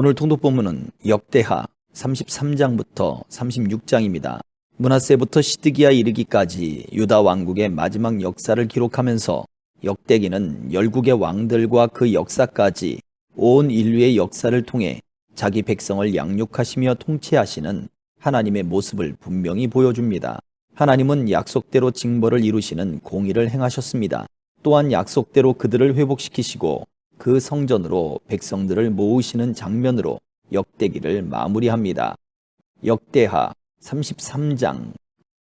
오늘 통독 본문은 역대하 33장부터 36장입니다. 므낫세부터 시드기야 이르기까지 유다 왕국의 마지막 역사를 기록하면서 역대기는 열국의 왕들과 그 역사까지 온 인류의 역사를 통해 자기 백성을 양육하시며 통치하시는 하나님의 모습을 분명히 보여줍니다. 하나님은 약속대로 징벌을 이루시는 공의를 행하셨습니다. 또한 약속대로 그들을 회복시키시고 그 성전으로 백성들을 모으시는 장면으로 역대기를 마무리합니다. 역대하 33장.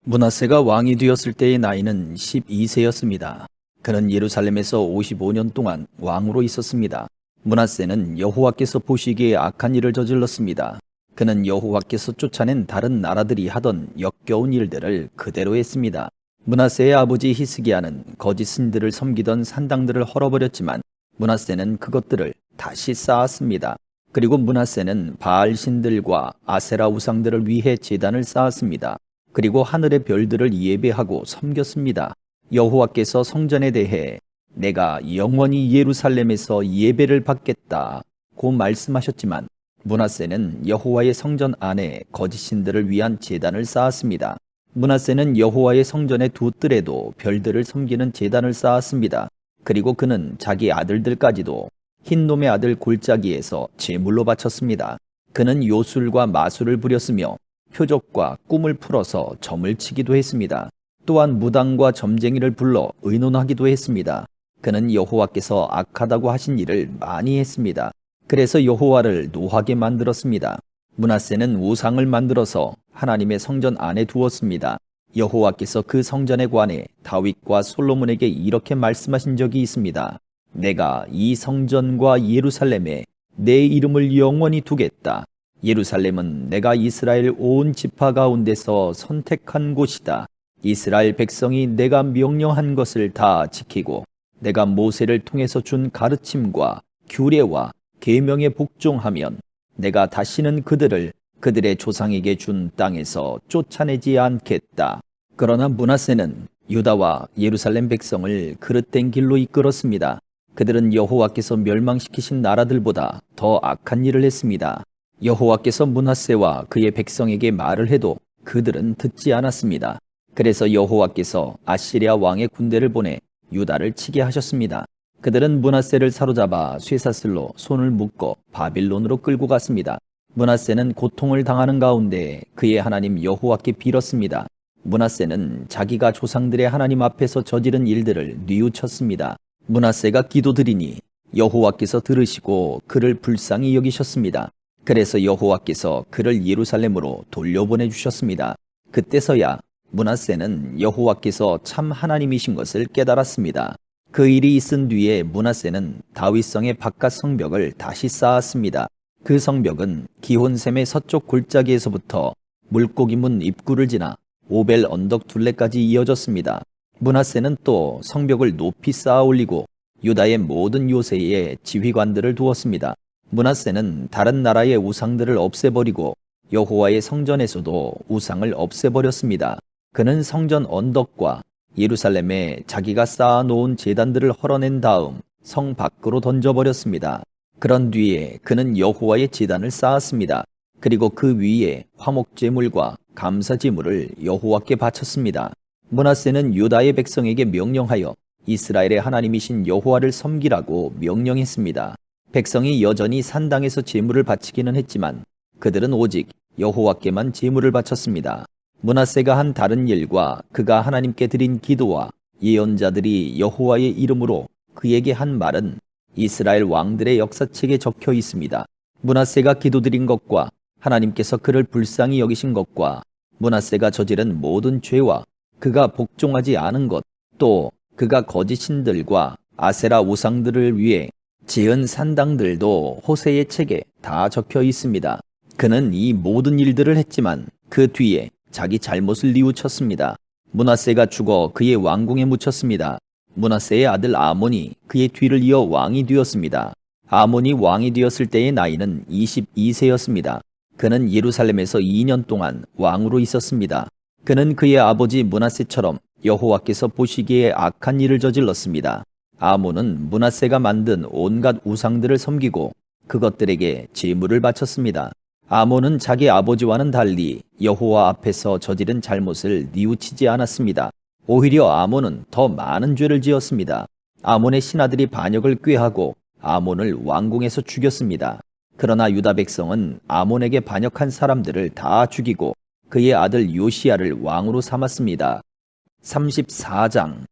므낫세가 왕이 되었을 때의 나이는 12세였습니다. 그는 예루살렘에서 55년 동안 왕으로 있었습니다. 므낫세는 여호와께서 보시기에 악한 일을 저질렀습니다. 그는 여호와께서 쫓아낸 다른 나라들이 하던 역겨운 일들을 그대로 했습니다. 므낫세의 아버지 히스기야는 거짓 신들을 섬기던 산당들을 헐어버렸지만 므낫세는 그것들을 다시 쌓았습니다. 그리고 므낫세는 바알 신들과 아세라 우상들을 위해 제단을 쌓았습니다. 그리고 하늘의 별들을 예배하고 섬겼습니다. 여호와께서 성전에 대해 내가 영원히 예루살렘에서 예배를 받겠다고 말씀하셨지만 므낫세는 여호와의 성전 안에 거짓 신들을 위한 제단을 쌓았습니다. 므낫세는 여호와의 성전의 두 뜰에도 별들을 섬기는 제단을 쌓았습니다. 그리고 그는 자기 아들들까지도 흰놈의 아들 골짜기에서 제물로 바쳤습니다. 그는 요술과 마술을 부렸으며 표적과 꿈을 풀어서 점을 치기도 했습니다. 또한 무당과 점쟁이를 불러 의논하기도 했습니다. 그는 여호와께서 악하다고 하신 일을 많이 했습니다. 그래서 여호와를 노하게 만들었습니다. 므낫세는 우상을 만들어서 하나님의 성전 안에 두었습니다. 여호와께서 그 성전에 관해 다윗과 솔로몬에게 이렇게 말씀하신 적이 있습니다. 내가 이 성전과 예루살렘에 내 이름을 영원히 두겠다. 예루살렘은 내가 이스라엘 온 지파 가운데서 선택한 곳이다. 이스라엘 백성이 내가 명령한 것을 다 지키고 내가 모세를 통해서 준 가르침과 규례와 계명에 복종하면 내가 다시는 그들을 그들의 조상에게 준 땅에서 쫓아내지 않겠다. 그러나 므낫세는 유다와 예루살렘 백성을 그릇된 길로 이끌었습니다. 그들은 여호와께서 멸망시키신 나라들보다 더 악한 일을 했습니다. 여호와께서 므낫세와 그의 백성에게 말을 해도 그들은 듣지 않았습니다. 그래서 여호와께서 아시리아 왕의 군대를 보내 유다를 치게 하셨습니다. 그들은 므낫세를 사로잡아 쇠사슬로 손을 묶어 바빌론으로 끌고 갔습니다. 므낫세는 고통을 당하는 가운데 그의 하나님 여호와께 빌었습니다. 므낫세는 자기가 조상들의 하나님 앞에서 저지른 일들을 뉘우쳤습니다. 므낫세가 기도드리니 여호와께서 들으시고 그를 불쌍히 여기셨습니다. 그래서 여호와께서 그를 예루살렘으로 돌려보내 주셨습니다. 그때서야 므낫세는 여호와께서 참 하나님이신 것을 깨달았습니다. 그 일이 있은 뒤에 므낫세는 다윗성의 바깥 성벽을 다시 쌓았습니다. 그 성벽은 기혼샘의 서쪽 골짜기에서부터 물고기 문 입구를 지나 오벨 언덕 둘레까지 이어졌습니다. 므낫세는 또 성벽을 높이 쌓아 올리고 유다의 모든 요새에 지휘관들을 두었습니다. 므낫세는 다른 나라의 우상들을 없애버리고 여호와의 성전에서도 우상을 없애버렸습니다. 그는 성전 언덕과 예루살렘에 자기가 쌓아놓은 제단들을 헐어낸 다음 성 밖으로 던져버렸습니다. 그런 뒤에 그는 여호와의 제단을 쌓았습니다. 그리고 그 위에 화목제물과 감사제물을 여호와께 바쳤습니다. 므낫세는 유다의 백성에게 명령하여 이스라엘의 하나님이신 여호와를 섬기라고 명령했습니다. 백성이 여전히 산당에서 제물을 바치기는 했지만 그들은 오직 여호와께만 제물을 바쳤습니다. 므낫세가 한 다른 일과 그가 하나님께 드린 기도와 예언자들이 여호와의 이름으로 그에게 한 말은 이스라엘 왕들의 역사책에 적혀 있습니다. 므낫세가 기도드린 것과 하나님께서 그를 불쌍히 여기신 것과 므낫세가 저지른 모든 죄와 그가 복종하지 않은 것, 또 그가 거짓 신들과 아세라 우상들을 위해 지은 산당들도 호세의 책에 다 적혀 있습니다. 그는 이 모든 일들을 했지만 그 뒤에 자기 잘못을 뉘우쳤습니다. 므낫세가 죽어 그의 왕궁에 묻혔습니다. 므낫세의 아들 아몬이 그의 뒤를 이어 왕이 되었습니다. 아몬이 왕이 되었을 때의 나이는 22세였습니다. 그는 예루살렘에서 2년 동안 왕으로 있었습니다. 그는 그의 아버지 므낫세처럼 여호와께서 보시기에 악한 일을 저질렀습니다. 아몬은 므낫세가 만든 온갖 우상들을 섬기고 그것들에게 제물을 바쳤습니다. 아몬은 자기 아버지와는 달리 여호와 앞에서 저지른 잘못을 뉘우치지 않았습니다. 오히려 아몬은 더 많은 죄를 지었습니다. 아몬의 신하들이 반역을 꾀하고 아몬을 왕궁에서 죽였습니다. 그러나 유다 백성은 아몬에게 반역한 사람들을 다 죽이고 그의 아들 요시야를 왕으로 삼았습니다. 34장.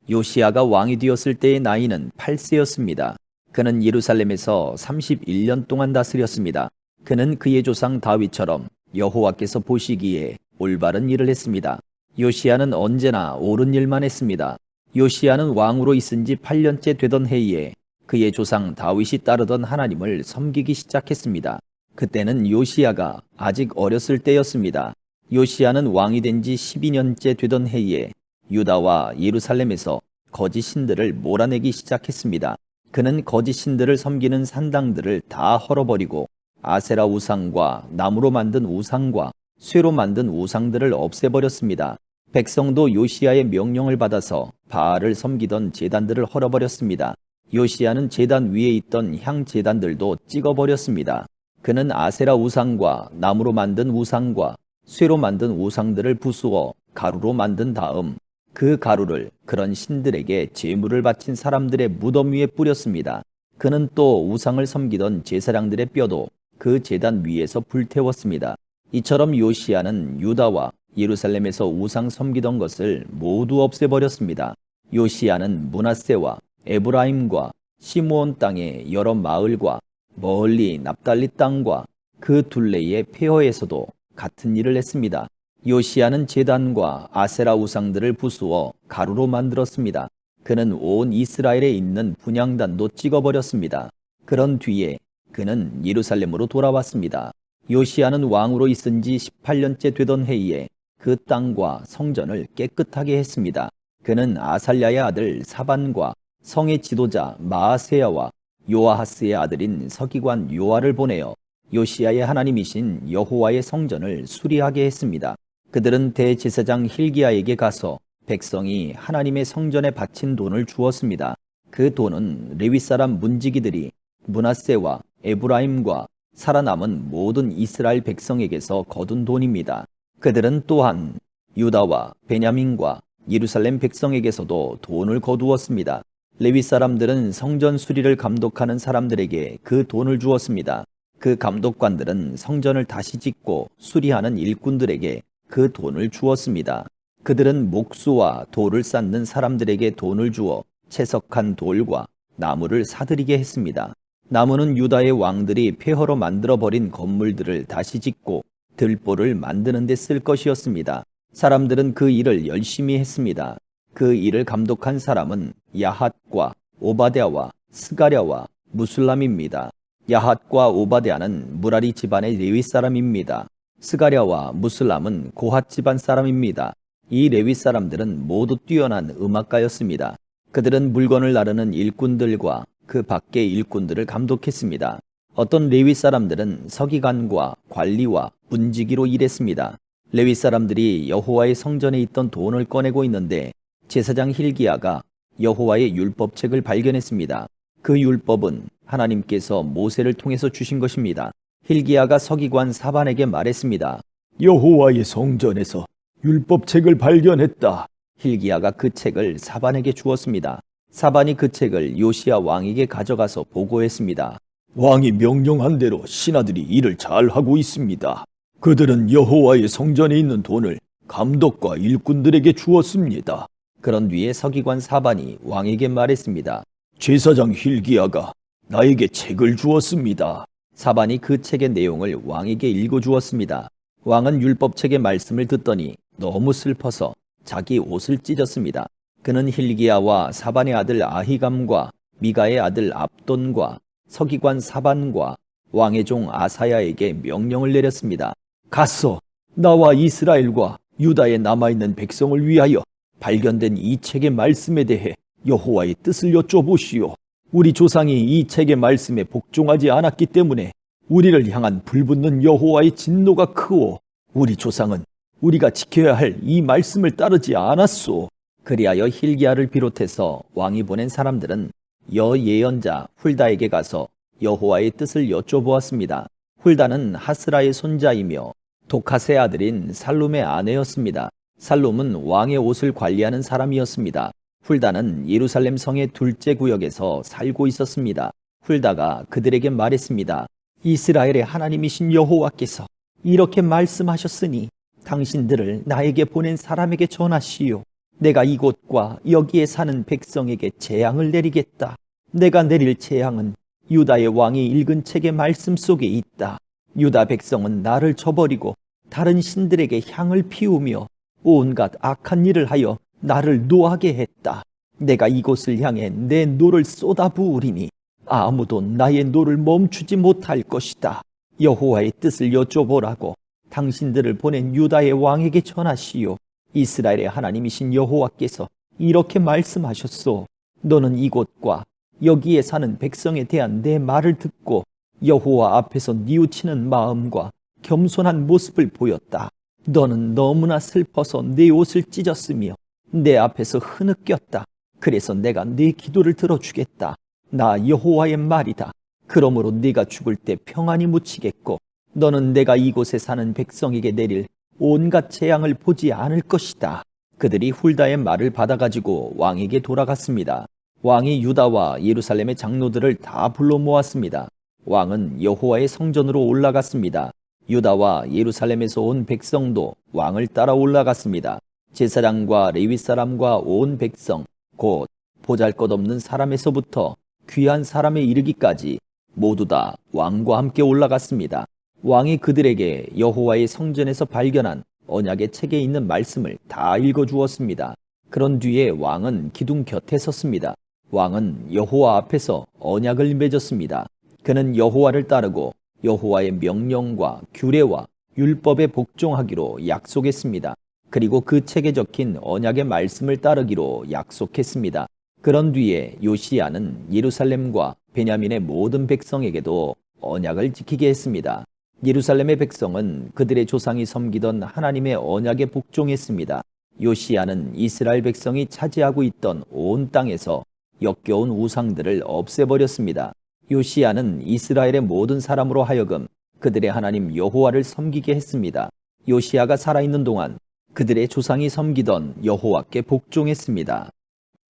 요시야가 왕이 되었을 때의 나이는 8세였습니다. 그는 예루살렘에서 31년 동안 다스렸습니다. 그는 그의 조상 다윗처럼 여호와께서 보시기에 올바른 일을 했습니다. 요시야는 언제나 옳은 일만 했습니다. 요시야는 왕으로 있은 지 8년째 되던 해에 그의 조상 다윗이 따르던 하나님을 섬기기 시작했습니다. 그때는 요시야가 아직 어렸을 때였습니다. 요시야는 왕이 된 지 12년째 되던 해에 유다와 예루살렘에서 거짓 신들을 몰아내기 시작했습니다. 그는 거짓 신들을 섬기는 산당들을 다 헐어버리고 아세라 우상과 나무로 만든 우상과 쇠로 만든 우상들을 없애버렸습니다. 백성도 요시야의 명령을 받아서 바알을 섬기던 제단들을 헐어버렸습니다. 요시야는 제단 위에 있던 향 제단들도 찍어버렸습니다. 그는 아세라 우상과 나무로 만든 우상과 쇠로 만든 우상들을 부수어 가루로 만든 다음 그 가루를 그런 신들에게 제물을 바친 사람들의 무덤 위에 뿌렸습니다. 그는 또 우상을 섬기던 제사장들의 뼈도 그 제단 위에서 불태웠습니다. 이처럼 요시야는 유다와 예루살렘에서 우상 섬기던 것을 모두 없애버렸습니다. 요시야는 므낫세와 에브라임과 시므온 땅의 여러 마을과 멀리 납달리 땅과 그 둘레의 폐허에서도 같은 일을 했습니다. 요시야는 제단과 아세라 우상들을 부수어 가루로 만들었습니다. 그는 온 이스라엘에 있는 분향단도 찍어버렸습니다. 그런 뒤에 그는 예루살렘으로 돌아왔습니다. 요시야는 왕으로 있은 지 18년째 되던 해에 그 땅과 성전을 깨끗하게 했습니다. 그는 아살랴의 아들 사반과 성의 지도자 마아세야와 요아하스의 아들인 서기관 요아를 보내어 요시야의 하나님이신 여호와의 성전을 수리하게 했습니다. 그들은 대제사장 힐기야에게 가서 백성이 하나님의 성전에 바친 돈을 주었습니다. 그 돈은 레위 사람 문지기들이 므낫세와 에브라임과 살아남은 모든 이스라엘 백성에게서 거둔 돈입니다. 그들은 또한 유다와 베냐민과 예루살렘 백성에게서도 돈을 거두었습니다. 레위 사람들은 성전 수리를 감독하는 사람들에게 그 돈을 주었습니다. 그 감독관들은 성전을 다시 짓고 수리하는 일꾼들에게 그 돈을 주었습니다. 그들은 목수와 돌을 쌓는 사람들에게 돈을 주어 채석한 돌과 나무를 사들이게 했습니다. 나무는 유다의 왕들이 폐허로 만들어버린 건물들을 다시 짓고 들보를 만드는 데 쓸 것이었습니다. 사람들은 그 일을 열심히 했습니다. 그 일을 감독한 사람은 야핫과 오바댜와 스가랴와 무술람입니다. 야핫과 오바댜는 무라리 집안의 레위 사람입니다. 스가랴와 무술람은 고핫 집안 사람입니다. 이 레위 사람들은 모두 뛰어난 음악가였습니다. 그들은 물건을 나르는 일꾼들과 그 밖의 일꾼들을 감독했습니다. 어떤 레위 사람들은 서기관과 관리와 문지기로 일했습니다. 레위 사람들이 여호와의 성전에 있던 돈을 꺼내고 있는데 제사장 힐기야가 여호와의 율법책을 발견했습니다. 그 율법은 하나님께서 모세를 통해서 주신 것입니다. 힐기야가 서기관 사반에게 말했습니다. 여호와의 성전에서 율법책을 발견했다. 힐기야가 그 책을 사반에게 주었습니다. 사반이 그 책을 요시야 왕에게 가져가서 보고했습니다. 왕이 명령한 대로 신하들이 일을 잘하고 있습니다. 그들은 여호와의 성전에 있는 돈을 감독과 일꾼들에게 주었습니다. 그런 뒤에 서기관 사반이 왕에게 말했습니다. 제사장 힐기야가 나에게 책을 주었습니다. 사반이 그 책의 내용을 왕에게 읽어주었습니다. 왕은 율법책의 말씀을 듣더니 너무 슬퍼서 자기 옷을 찢었습니다. 그는 힐기야와 사반의 아들 아히감과 미가의 아들 압돈과 서기관 사반과 왕의 종 아사야에게 명령을 내렸습니다. 가서 나와 이스라엘과 유다에 남아있는 백성을 위하여 발견된 이 책의 말씀에 대해 여호와의 뜻을 여쭤보시오. 우리 조상이 이 책의 말씀에 복종하지 않았기 때문에 우리를 향한 불붙는 여호와의 진노가 크오. 우리 조상은 우리가 지켜야 할 이 말씀을 따르지 않았소. 그리하여 힐기야를 비롯해서 왕이 보낸 사람들은 여예언자 훌다에게 가서 여호와의 뜻을 여쭤보았습니다. 훌다는 하스라의 손자이며 도카스의 아들인 살룸의 아내였습니다. 살룸은 왕의 옷을 관리하는 사람이었습니다. 훌다는 예루살렘 성의 둘째 구역에서 살고 있었습니다. 훌다가 그들에게 말했습니다. 이스라엘의 하나님이신 여호와께서 이렇게 말씀하셨으니 당신들을 나에게 보낸 사람에게 전하시오. 내가 이곳과 여기에 사는 백성에게 재앙을 내리겠다. 내가 내릴 재앙은 유다의 왕이 읽은 책의 말씀 속에 있다. 유다 백성은 나를 저버리고 다른 신들에게 향을 피우며 온갖 악한 일을 하여 나를 노하게 했다. 내가 이곳을 향해 내 노를 쏟아부으리니 아무도 나의 노를 멈추지 못할 것이다. 여호와의 뜻을 여쭤보라고 당신들을 보낸 유다의 왕에게 전하시오. 이스라엘의 하나님이신 여호와께서 이렇게 말씀하셨소. 너는 이곳과 여기에 사는 백성에 대한 내 말을 듣고 여호와 앞에서 뉘우치는 마음과 겸손한 모습을 보였다. 너는 너무나 슬퍼서 내 옷을 찢었으며 내 앞에서 흐느꼈다. 그래서 내가 네 기도를 들어주겠다. 나 여호와의 말이다. 그러므로 네가 죽을 때 평안히 묻히겠고 너는 내가 이곳에 사는 백성에게 내릴 온갖 재앙을 보지 않을 것이다. 그들이 훌다의 말을 받아가지고 왕에게 돌아갔습니다. 왕이 유다와 예루살렘의 장로들을 다 불러 모았습니다. 왕은 여호와의 성전으로 올라갔습니다. 유다와 예루살렘에서 온 백성도 왕을 따라 올라갔습니다. 제사장과 레위 사람과 온 백성, 곧 보잘것없는 사람에서부터 귀한 사람에 이르기까지 모두 다 왕과 함께 올라갔습니다. 왕이 그들에게 여호와의 성전에서 발견한 언약의 책에 있는 말씀을 다 읽어주었습니다. 그런 뒤에 왕은 기둥 곁에 섰습니다. 왕은 여호와 앞에서 언약을 맺었습니다. 그는 여호와를 따르고 여호와의 명령과 규례와 율법에 복종하기로 약속했습니다. 그리고 그 책에 적힌 언약의 말씀을 따르기로 약속했습니다. 그런 뒤에 요시야는 예루살렘과 베냐민의 모든 백성에게도 언약을 지키게 했습니다. 예루살렘의 백성은 그들의 조상이 섬기던 하나님의 언약에 복종했습니다. 요시야는 이스라엘 백성이 차지하고 있던 온 땅에서 역겨운 우상들을 없애버렸습니다. 요시야는 이스라엘의 모든 사람으로 하여금 그들의 하나님 여호와를 섬기게 했습니다. 요시야가 살아있는 동안 그들의 조상이 섬기던 여호와께 복종했습니다.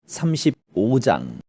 35장.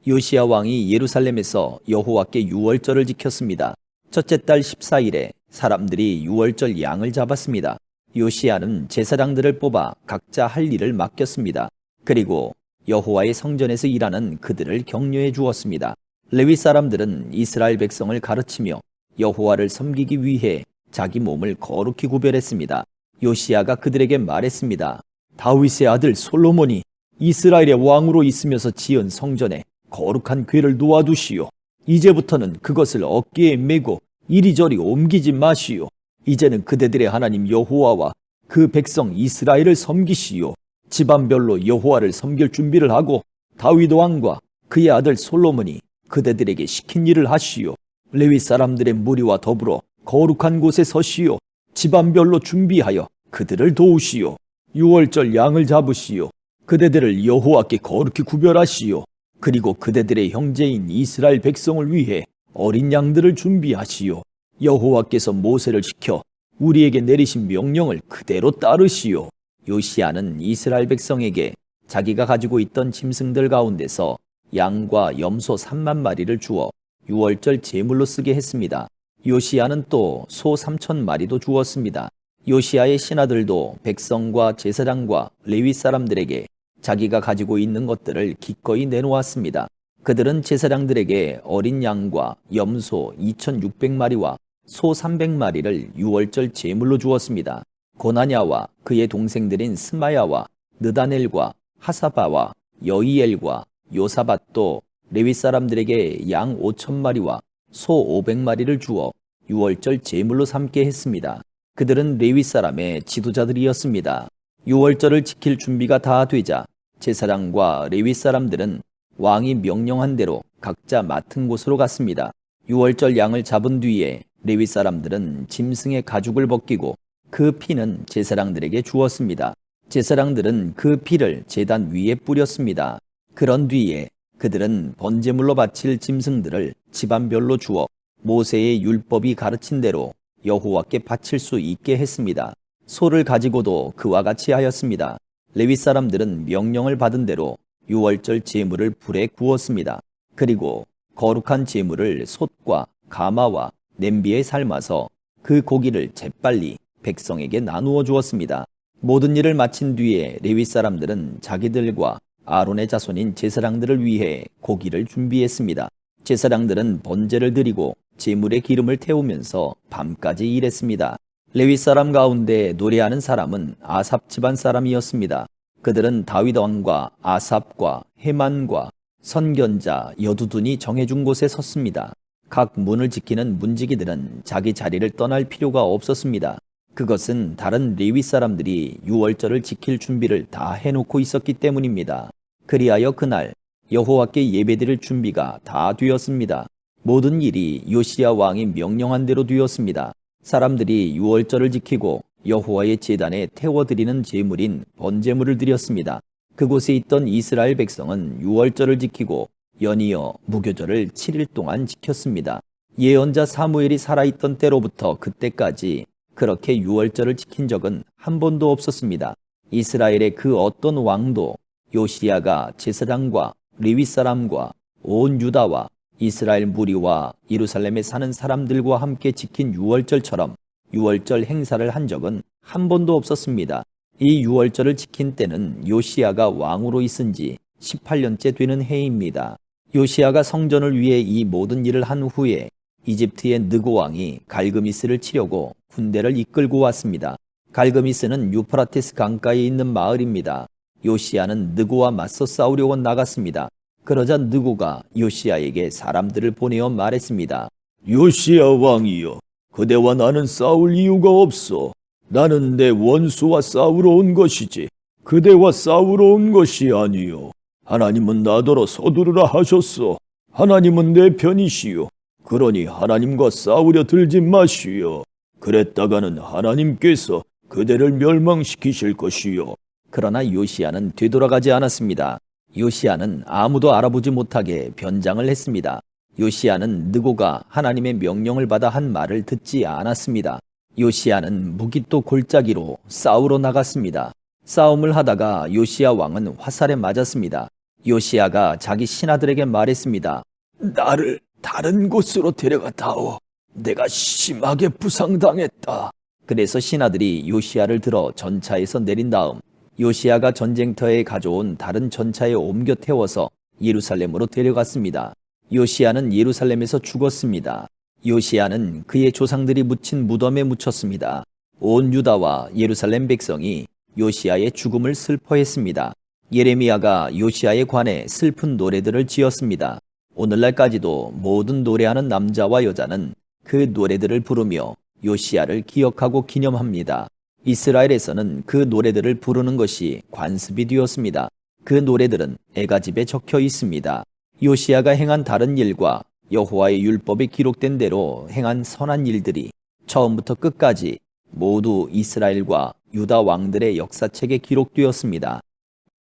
요시야 왕이 예루살렘에서 여호와께 유월절을 지켰습니다. 첫째 달 14일에 사람들이 유월절 양을 잡았습니다. 요시야는 제사장들을 뽑아 각자 할 일을 맡겼습니다. 그리고 여호와의 성전에서 일하는 그들을 격려해 주었습니다. 레위 사람들은 이스라엘 백성을 가르치며 여호와를 섬기기 위해 자기 몸을 거룩히 구별했습니다. 요시야가 그들에게 말했습니다. 다윗의 아들 솔로몬이 이스라엘의 왕으로 있으면서 지은 성전에 거룩한 궤를 놓아두시오. 이제부터는 그것을 어깨에 메고 이리저리 옮기지 마시오. 이제는 그대들의 하나님 여호와와 그 백성 이스라엘을 섬기시오. 집안별로 여호와를 섬길 준비를 하고 다윗 왕과 그의 아들 솔로몬이 그대들에게 시킨 일을 하시오. 레위 사람들의 무리와 더불어 거룩한 곳에 서시오. 집안별로 준비하여 그들을 도우시오. 유월절 양을 잡으시오. 그대들을 여호와께 거룩히 구별하시오. 그리고 그대들의 형제인 이스라엘 백성을 위해 어린 양들을 준비하시오. 여호와께서 모세를 시켜 우리에게 내리신 명령을 그대로 따르시오. 요시야는 이스라엘 백성에게 자기가 가지고 있던 짐승들 가운데서 양과 염소 3만 마리를 주어 유월절 제물로 쓰게 했습니다. 요시야는 또 소 3천 마리도 주었습니다. 요시야의 신하들도 백성과 제사장과 레위 사람들에게 자기가 가지고 있는 것들을 기꺼이 내놓았습니다. 그들은 제사장들에게 어린 양과 염소 2,600마리와 소 300마리를 유월절 제물로 주었습니다. 고나냐와 그의 동생들인 스마야와 느다넬과 하사바와 여이엘과 요사밧도 레위 사람들에게 양 5,000마리와 소 500마리를 주어 유월절 제물로 삼게 했습니다. 그들은 레위 사람의 지도자들이었습니다. 유월절을 지킬 준비가 다 되자 제사장과 레위 사람들은 왕이 명령한 대로 각자 맡은 곳으로 갔습니다. 유월절 양을 잡은 뒤에 레위 사람들은 짐승의 가죽을 벗기고 그 피는 제사장들에게 주었습니다. 제사장들은 그 피를 제단 위에 뿌렸습니다. 그런 뒤에 그들은 번제물로 바칠 짐승들을 집안별로 주어 모세의 율법이 가르친 대로 여호와께 바칠 수 있게 했습니다. 소를 가지고도 그와 같이 하였습니다. 레위 사람들은 명령을 받은 대로 유월절 제물을 불에 구웠습니다. 그리고 거룩한 제물을 솥과 가마와 냄비에 삶아서 그 고기를 재빨리 백성에게 나누어 주었습니다. 모든 일을 마친 뒤에 레위 사람들은 자기들과 아론의 자손인 제사장들을 위해 고기를 준비했습니다. 제사장들은 번제를 드리고 제물에 기름을 태우면서 밤까지 일했습니다. 레위 사람 가운데 노래하는 사람은 아삽 집안 사람이었습니다. 그들은 다윗 왕과 아삽과 헤만과 선견자 여두둔이 정해준 곳에 섰습니다. 각 문을 지키는 문지기들은 자기 자리를 떠날 필요가 없었습니다. 그것은 다른 레위 사람들이 유월절을 지킬 준비를 다 해놓고 있었기 때문입니다. 그리하여 그날 여호와께 예배드릴 준비가 다 되었습니다. 모든 일이 요시야 왕이 명령한 대로 되었습니다. 사람들이 유월절을 지키고 여호와의 제단에 태워드리는 제물인 번제물을 드렸습니다. 그곳에 있던 이스라엘 백성은 유월절을 지키고 연이어 무교절을 7일 동안 지켰습니다. 예언자 사무엘이 살아있던 때로부터 그때까지 그렇게 유월절을 지킨 적은 한 번도 없었습니다. 이스라엘의 그 어떤 왕도 요시야가 제사장과 레위 사람과 온 유다와 이스라엘 무리와 예루살렘에 사는 사람들과 함께 지킨 유월절처럼 유월절 행사를 한 적은 한 번도 없었습니다. 이 유월절을 지킨 때는 요시야가 왕으로 있은 지 18년째 되는 해입니다. 요시야가 성전을 위해 이 모든 일을 한 후에 이집트의 느고 왕이 갈그미스를 치려고 군대를 이끌고 왔습니다. 갈그미스는 유프라테스 강가에 있는 마을입니다. 요시야는 느고와 맞서 싸우려고 나갔습니다. 그러자 느고가 요시야에게 사람들을 보내어 말했습니다. 요시야 왕이여, 그대와 나는 싸울 이유가 없어. 나는 내 원수와 싸우러 온 것이지 그대와 싸우러 온 것이 아니요. 하나님은 나더러 서두르라 하셨소. 하나님은 내 편이시요. 그러니 하나님과 싸우려 들지 마시오. 그랬다가는 하나님께서 그대를 멸망시키실 것이요. 그러나 요시야는 되돌아가지 않았습니다. 요시야는 아무도 알아보지 못하게 변장을 했습니다. 요시야는 느고가 하나님의 명령을 받아 한 말을 듣지 않았습니다. 요시야는 무기또 골짜기로 싸우러 나갔습니다. 싸움을 하다가 요시야 왕은 화살에 맞았습니다. 요시야가 자기 신하들에게 말했습니다. 나를 다른 곳으로 데려가다오. 내가 심하게 부상당했다. 그래서 신하들이 요시야를 들어 전차에서 내린 다음 요시야가 전쟁터에 가져온 다른 전차에 옮겨 태워서 예루살렘으로 데려갔습니다. 요시야는 예루살렘에서 죽었습니다. 요시야는 그의 조상들이 묻힌 무덤에 묻혔습니다. 온 유다와 예루살렘 백성이 요시야의 죽음을 슬퍼했습니다. 예레미야가 요시야에 관해 슬픈 노래들을 지었습니다. 오늘날까지도 모든 노래하는 남자와 여자는 그 노래들을 부르며 요시야를 기억하고 기념합니다. 이스라엘에서는 그 노래들을 부르는 것이 관습이 되었습니다. 그 노래들은 애가집에 적혀 있습니다. 요시야가 행한 다른 일과 여호와의 율법에 기록된 대로 행한 선한 일들이 처음부터 끝까지 모두 이스라엘과 유다 왕들의 역사책에 기록되었습니다.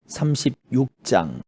36장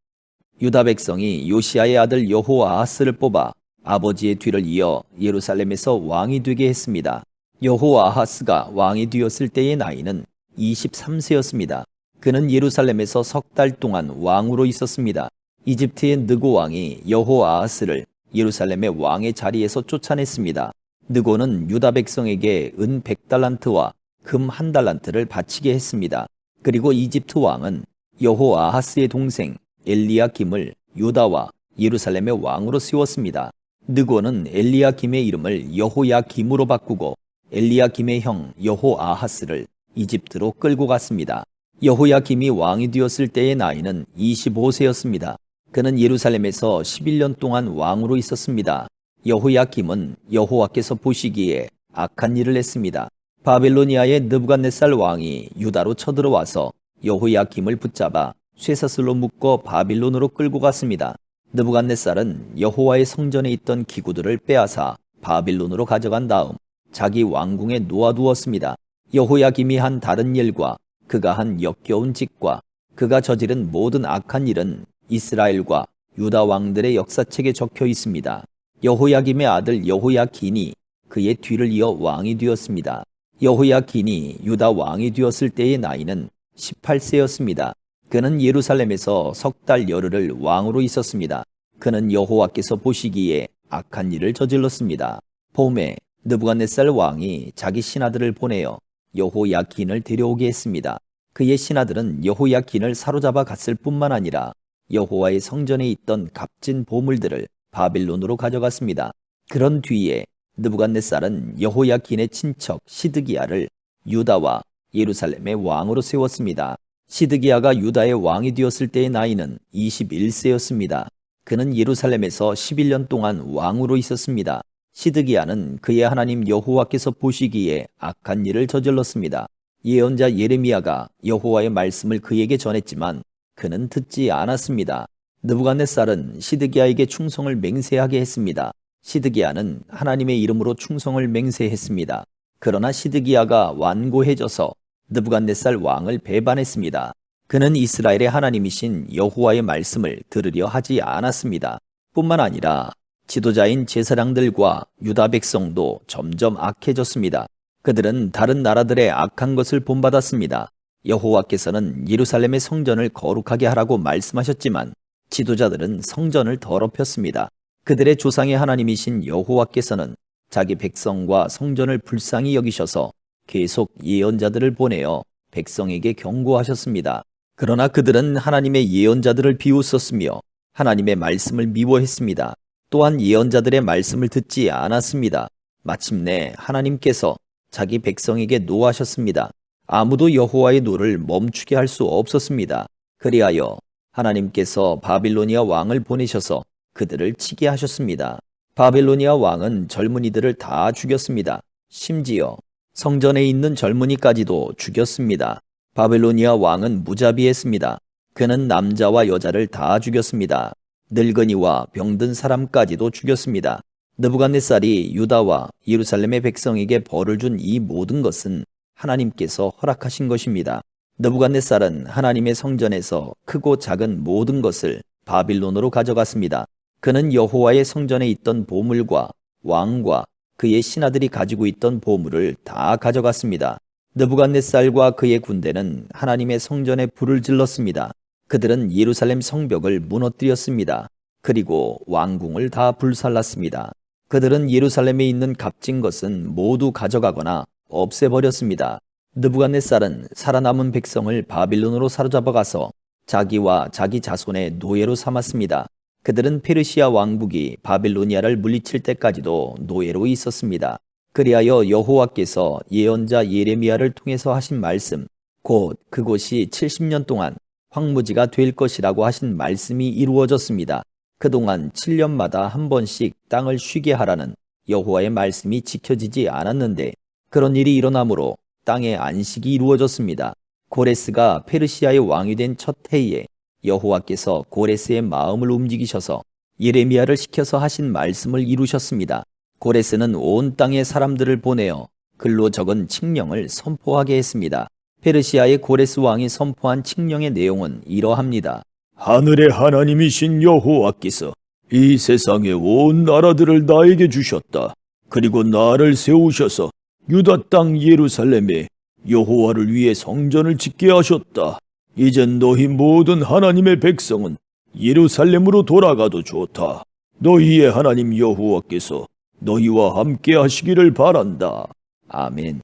유다 백성이 요시야의 아들 여호아하스를 뽑아 아버지의 뒤를 이어 예루살렘에서 왕이 되게 했습니다. 여호아하스가 왕이 되었을 때의 나이는 23세였습니다. 그는 예루살렘에서 석 달 동안 왕으로 있었습니다. 이집트의 느고 왕이 여호아하스를 예루살렘의 왕의 자리에서 쫓아냈습니다. 느고는 유다 백성에게 은 100달란트와 금 1달란트를 바치게 했습니다. 그리고 이집트 왕은 여호아하스의 동생 엘리야김을 유다와 예루살렘의 왕으로 세웠습니다. 느고는 엘리야김의 이름을 여호야김으로 바꾸고 엘리야김의 형 여호아하스를 이집트로 끌고 갔습니다. 여호야김이 왕이 되었을 때의 나이는 25세였습니다. 그는 예루살렘에서 11년 동안 왕으로 있었습니다. 여호야김은 여호와께서 보시기에 악한 일을 했습니다. 바빌로니아의 느부갓네살 왕이 유다로 쳐들어와서 여호야김을 붙잡아 쇠사슬로 묶어 바빌론으로 끌고 갔습니다. 느부갓네살은 여호와의 성전에 있던 기구들을 빼앗아 바빌론으로 가져간 다음 자기 왕궁에 놓아두었습니다. 여호야김이 한 다른 일과 그가 한 역겨운 짓과 그가 저지른 모든 악한 일은 이스라엘과 유다 왕들의 역사책에 적혀 있습니다. 여호야김의 아들 여호야긴이 그의 뒤를 이어 왕이 되었습니다. 여호야긴이 유다 왕이 되었을 때의 나이는 18세였습니다. 그는 예루살렘에서 석 달 열흘을 왕으로 있었습니다. 그는 여호와께서 보시기에 악한 일을 저질렀습니다. 봄에 느부갓네살 왕이 자기 신하들을 보내어 여호야긴을 데려오게 했습니다. 그의 신하들은 여호야긴을 사로잡아 갔을 뿐만 아니라 여호와의 성전에 있던 값진 보물들을 바빌론으로 가져갔습니다. 그런 뒤에 느부갓네살은 여호야긴의 친척 시드기야를 유다와 예루살렘의 왕으로 세웠습니다. 시드기야가 유다의 왕이 되었을 때의 나이는 21세였습니다. 그는 예루살렘에서 11년 동안 왕으로 있었습니다. 시드기야는 그의 하나님 여호와께서 보시기에 악한 일을 저질렀습니다. 예언자 예레미야가 여호와의 말씀을 그에게 전했지만 그는 듣지 않았습니다. 느부갓네살은 시드기야에게 충성을 맹세하게 했습니다. 시드기야는 하나님의 이름으로 충성을 맹세했습니다. 그러나 시드기야가 완고해져서 느부갓네살 왕을 배반했습니다. 그는 이스라엘의 하나님이신 여호와의 말씀을 들으려 하지 않았습니다. 뿐만 아니라 지도자인 제사장들과 유다 백성도 점점 악해졌습니다. 그들은 다른 나라들의 악한 것을 본받았습니다. 여호와께서는 예루살렘의 성전을 거룩하게 하라고 말씀하셨지만 지도자들은 성전을 더럽혔습니다. 그들의 조상의 하나님이신 여호와께서는 자기 백성과 성전을 불쌍히 여기셔서 계속 예언자들을 보내어 백성에게 경고하셨습니다. 그러나 그들은 하나님의 예언자들을 비웃었으며 하나님의 말씀을 미워했습니다. 또한 예언자들의 말씀을 듣지 않았습니다. 마침내 하나님께서 자기 백성에게 노하셨습니다. 아무도 여호와의 노를 멈추게 할 수 없었습니다. 그리하여 하나님께서 바빌로니아 왕을 보내셔서 그들을 치게 하셨습니다. 바빌로니아 왕은 젊은이들을 다 죽였습니다. 심지어 성전에 있는 젊은이까지도 죽였습니다. 바빌로니아 왕은 무자비했습니다. 그는 남자와 여자를 다 죽였습니다. 늙은이와 병든 사람까지도 죽였습니다. 느부갓네살이 유다와 예루살렘의 백성에게 벌을 준 이 모든 것은 하나님께서 허락하신 것입니다. 느부갓네살은 하나님의 성전에서 크고 작은 모든 것을 바빌론으로 가져갔습니다. 그는 여호와의 성전에 있던 보물과 왕과 그의 신하들이 가지고 있던 보물을 다 가져갔습니다. 느부갓네살과 그의 군대는 하나님의 성전에 불을 질렀습니다. 그들은 예루살렘 성벽을 무너뜨렸습니다. 그리고 왕궁을 다 불살랐습니다. 그들은 예루살렘에 있는 값진 것은 모두 가져가거나 없애버렸습니다. 느부갓네살은 살아남은 백성을 바빌론으로 사로잡아 가서 자기와 자기 자손의 노예로 삼았습니다. 그들은 페르시아 왕국이 바빌로니아를 물리칠 때까지도 노예로 있었습니다. 그리하여 여호와께서 예언자 예레미야를 통해서 하신 말씀, 곧 그곳이 70년 동안 황무지가 될 것이라고 하신 말씀이 이루어졌습니다. 그동안 7년마다 한 번씩 땅을 쉬게 하라는 여호와의 말씀이 지켜지지 않았는데 그런 일이 일어나므로 땅의 안식이 이루어졌습니다. 고레스가 페르시아의 왕이 된 첫 해에 여호와께서 고레스의 마음을 움직이셔서 예레미야를 시켜서 하신 말씀을 이루셨습니다. 고레스는 온 땅의 사람들을 보내어 글로 적은 칙령을 선포하게 했습니다. 페르시아의 고레스 왕이 선포한 칙령의 내용은 이러합니다. 하늘의 하나님이신 여호와께서 이 세상의 온 나라들을 나에게 주셨다. 그리고 나를 세우셔서 유다 땅 예루살렘에 여호와를 위해 성전을 짓게 하셨다. 이젠 너희 모든 하나님의 백성은 예루살렘으로 돌아가도 좋다. 너희의 하나님 여호와께서 너희와 함께 하시기를 바란다. 아멘.